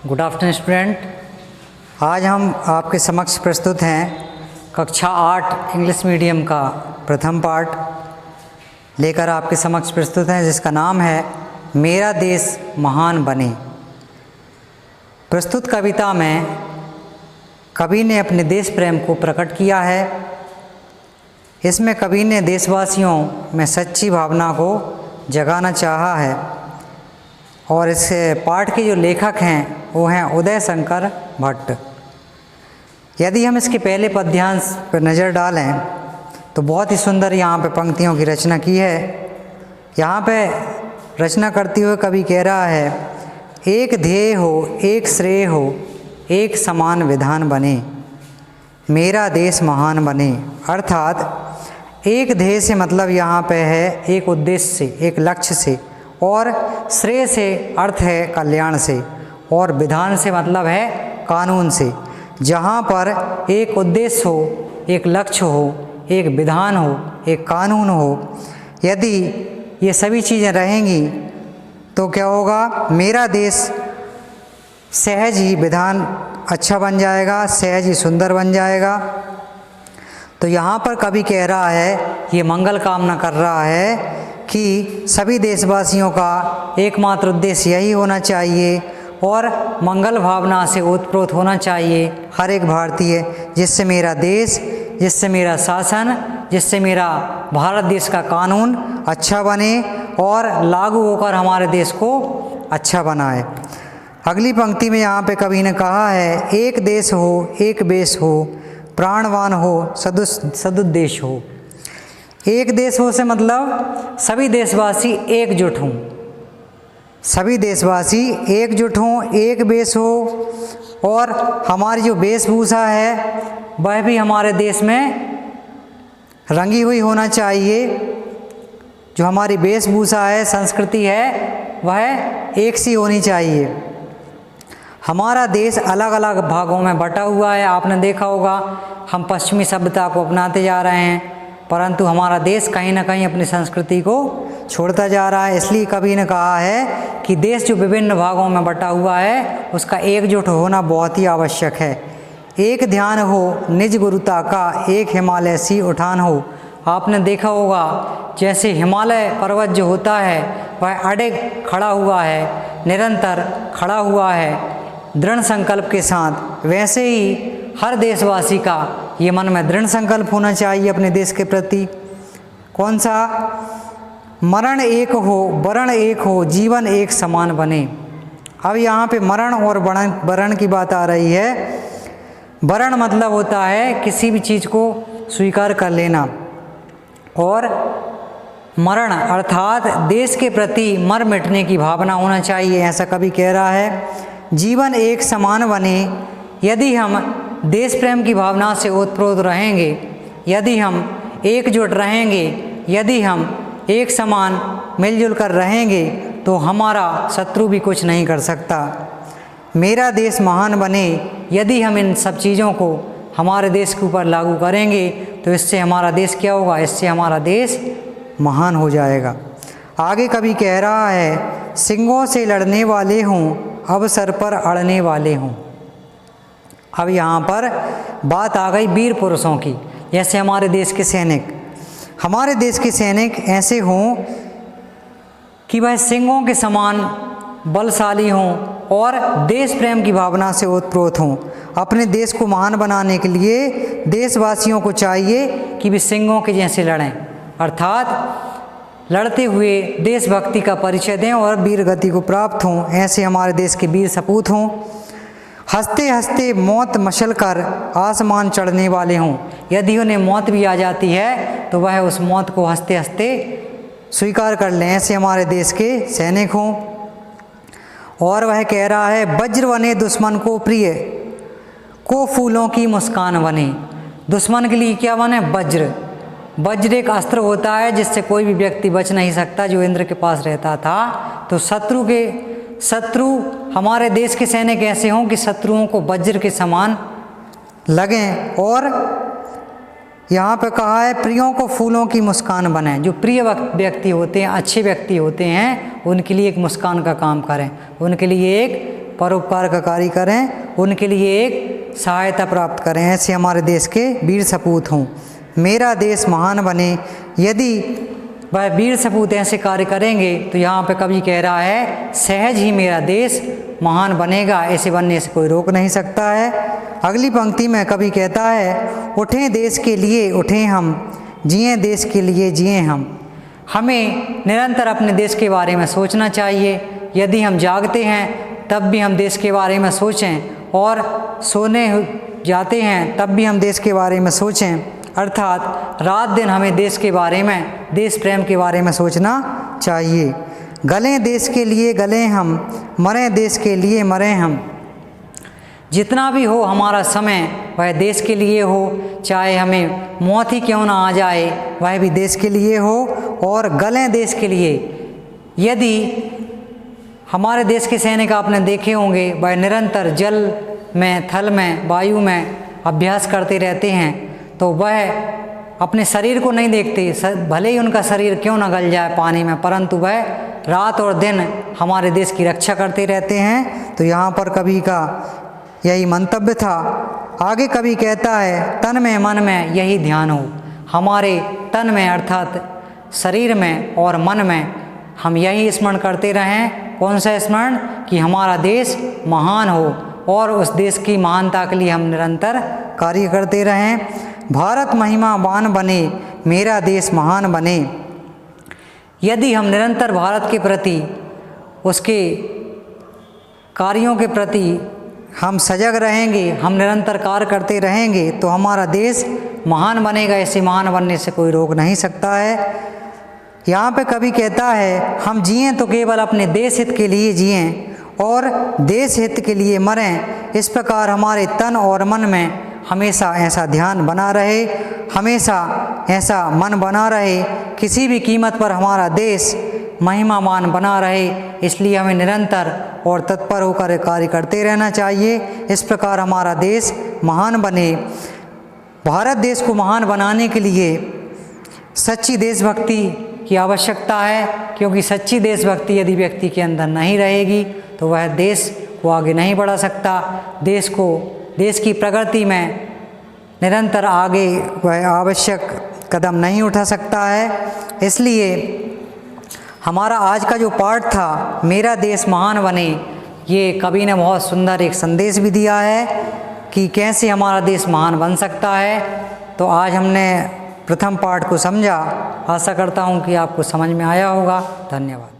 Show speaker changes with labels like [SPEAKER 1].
[SPEAKER 1] Good afternoon student. आज हम आपके समक्ष प्रस्तुत हैं कक्षा 8 इंग्लिश मीडियम का प्रथम पाठ लेकर आपके समक्ष प्रस्तुत हैं, जिसका नाम है मेरा देश महान बने। प्रस्तुत कविता में कवि ने अपने देश प्रेम को प्रकट किया है। इसमें कवि ने देशवासियों में सच्ची भावना को जगाना चाहा है और इस पाठ के जो लेखक हैं वो हैं उदय शंकर भट्ट। यदि हम इसके पहले पद्यांश पर नज़र डालें तो बहुत ही सुंदर यहाँ पे पंक्तियों की रचना की है। यहाँ पे रचना करते हुए कवि कह रहा है, एक ध्येय हो, एक श्रेय हो, एक समान विधान बने, मेरा देश महान बने। अर्थात एक ध्येय से मतलब यहाँ पे है एक उद्देश्य से, एक लक्ष्य से, और श्रेय से अर्थ है कल्याण से, और विधान से मतलब है कानून से। जहाँ पर एक उद्देश्य हो, एक लक्ष्य हो, एक विधान हो, एक कानून हो, यदि ये सभी चीज़ें रहेंगी तो क्या होगा, मेरा देश सहज ही विधान अच्छा बन जाएगा, सहज ही सुंदर बन जाएगा। तो यहाँ पर कवि कह रहा है, ये मंगल कामना कर रहा है कि सभी देशवासियों का एकमात्र उद्देश्य यही होना चाहिए और मंगल भावना से ओतप्रोत होना चाहिए हर एक भारतीय, जिससे मेरा देश, जिससे मेरा शासन, जिससे मेरा भारत देश का कानून अच्छा बने और लागू होकर हमारे देश को अच्छा बनाए। अगली पंक्ति में यहाँ पे कवि ने कहा है, एक देश हो, एक बेश हो, प्राणवान हो, सदुद्देश हो। एक देश हो से मतलब सभी देशवासी एकजुट हों, सभी देशवासी एकजुट हों, एक बेश हो, और हमारी जो वेशभूषा है वह भी हमारे देश में रंगी हुई होना चाहिए। जो हमारी वेशभूषा है, संस्कृति है, वह एक सी होनी चाहिए। हमारा देश अलग अलग भागों में बटा हुआ है। आपने देखा होगा हम पश्चिमी सभ्यता को अपनाते जा रहे हैं, परंतु हमारा देश कहीं ना कहीं अपनी संस्कृति को छोड़ता जा रहा है। इसलिए कवि ने कहा है कि देश जो विभिन्न भागों में बटा हुआ है उसका एकजुट होना बहुत ही आवश्यक है। एक ध्यान हो निज गुरुता का, एक हिमालय सी उठान हो। आपने देखा होगा जैसे हिमालय पर्वत जो होता है वह अडिग खड़ा हुआ है, निरंतर खड़ा हुआ है दृढ़ संकल्प के साथ, वैसे ही हर देशवासी का ये मन में दृढ़ संकल्प होना चाहिए अपने देश के प्रति। कौन सा? मरण एक हो, वरण एक हो, जीवन एक समान बने। अब यहाँ पे मरण और वरण की बात आ रही है। वरण मतलब होता है किसी भी चीज़ को स्वीकार कर लेना, और मरण अर्थात देश के प्रति मर मिटने की भावना होना चाहिए, ऐसा कवि कह रहा है। जीवन एक समान बने, यदि हम देश प्रेम की भावना से ओतप्रोत रहेंगे, यदि हम एकजुट रहेंगे, यदि हम एक समान मिलजुल कर रहेंगे तो हमारा शत्रु भी कुछ नहीं कर सकता। मेरा देश महान बने, यदि हम इन सब चीज़ों को हमारे देश के ऊपर लागू करेंगे तो इससे हमारा देश क्या होगा, इससे हमारा देश महान हो जाएगा। आगे कवि कह रहा है, सिंगों से लड़ने वाले हों, अवसर पर अड़ने वाले हों। अब यहाँ पर बात आ गई वीर पुरुषों की, जैसे हमारे देश के सैनिक। हमारे देश के सैनिक ऐसे हों कि वह सिंहों के समान बलशाली हों और देश प्रेम की भावना से ओतप्रोत हों। अपने देश को महान बनाने के लिए देशवासियों को चाहिए कि वे सिंहों के जैसे लड़ें, अर्थात लड़ते हुए देशभक्ति का परिचय दें और वीर गति को प्राप्त हों। ऐसे हमारे देश के वीर सपूत हों। हंसते हंसते मौत मशल कर आसमान चढ़ने वाले हों। यदि उन्हें मौत भी आ जाती है तो वह उस मौत को हंसते हंसते स्वीकार कर लें, ऐसे हमारे देश के सैनिक हों। और वह कह रहा है, वज्र बने दुश्मन को प्रिय, को फूलों की मुस्कान बने। दुश्मन के लिए क्या बने? वज्र। वज्र एक अस्त्र होता है जिससे कोई भी व्यक्ति बच नहीं सकता, जो इंद्र के पास रहता था। तो शत्रु हमारे देश के सैनिक ऐसे हों कि शत्रुओं को वज्र के समान लगें। और यहाँ पे कहा है, प्रियों को फूलों की मुस्कान बने। जो प्रिय व्यक्ति होते हैं, अच्छे व्यक्ति होते हैं, उनके लिए एक मुस्कान का काम करें, उनके लिए एक परोपकार का कार्य करें, उनके लिए एक सहायता प्राप्त करें, ऐसे हमारे देश के वीर सपूत हों। मेरा देश महान बने, यदि वह वीर सपूत ऐसे कार्य करेंगे तो यहाँ पे कवि कह रहा है सहज ही मेरा देश महान बनेगा, ऐसे बनने से कोई रोक नहीं सकता है। अगली पंक्ति में कवि कहता है उठें देश के लिए उठें हम, जिएं देश के लिए जिएं हम। हमें निरंतर अपने देश के बारे में सोचना चाहिए। यदि हम जागते हैं तब भी हम देश के बारे में सोचें, और सोने जाते हैं तब भी हम देश के बारे में सोचें, अर्थात रात दिन हमें देश के बारे में, देश प्रेम के बारे में सोचना चाहिए। गलें देश के लिए गलें हम, मरें देश के लिए मरें हम। जितना भी हो हमारा समय वह देश के लिए हो, चाहे हमें मौत ही क्यों ना आ जाए वह भी देश के लिए हो, और गलें देश के लिए। यदि हमारे देश के सैनिक आपने देखे होंगे वह निरंतर जल में, थल में, वायु में अभ्यास करते रहते हैं, तो वह अपने शरीर को नहीं देखते, भले ही उनका शरीर क्यों न गल जाए पानी में, परंतु वह रात और दिन हमारे देश की रक्षा करते रहते हैं। तो यहाँ पर कवि का यही मंतव्य था। आगे कवि कहता है तन में मन में यही ध्यान हो। हमारे तन में अर्थात शरीर में और मन में हम यही स्मरण करते रहें। कौन सा स्मरण? कि हमारा देश महान हो, और उस देश की महानता के लिए हम निरंतर कार्य करते रहें। भारत महिमावान बने, मेरा देश महान बने। यदि हम निरंतर भारत के प्रति, उसके कार्यों के प्रति हम सजग रहेंगे, हम निरंतर कार्य करते रहेंगे, तो हमारा देश महान बनेगा। ऐसे महान बनने से कोई रोक नहीं सकता है। यहाँ पे कवि कहता है हम जिएं तो केवल अपने देश हित के लिए जिएं और देश हित के लिए मरें। इस प्रकार हमारे तन और मन में हमेशा ऐसा ध्यान बना रहे, हमेशा ऐसा मन बना रहे, किसी भी कीमत पर हमारा देश महिमामान बना रहे। इसलिए हमें निरंतर और तत्पर होकर कार्य करते रहना चाहिए। इस प्रकार हमारा देश महान बने। भारत देश को महान बनाने के लिए सच्ची देशभक्ति की आवश्यकता है, क्योंकि सच्ची देशभक्ति यदि व्यक्ति के अंदर नहीं रहेगी तो वह देश को आगे नहीं बढ़ा सकता। देश की प्रगति में निरंतर आगे वह आवश्यक कदम नहीं उठा सकता है। इसलिए हमारा आज का जो पाठ था मेरा देश महान बने, ये कवि ने बहुत सुंदर एक संदेश भी दिया है कि कैसे हमारा देश महान बन सकता है। तो आज हमने प्रथम पाठ को समझा। आशा करता हूँ कि आपको समझ में आया होगा। धन्यवाद।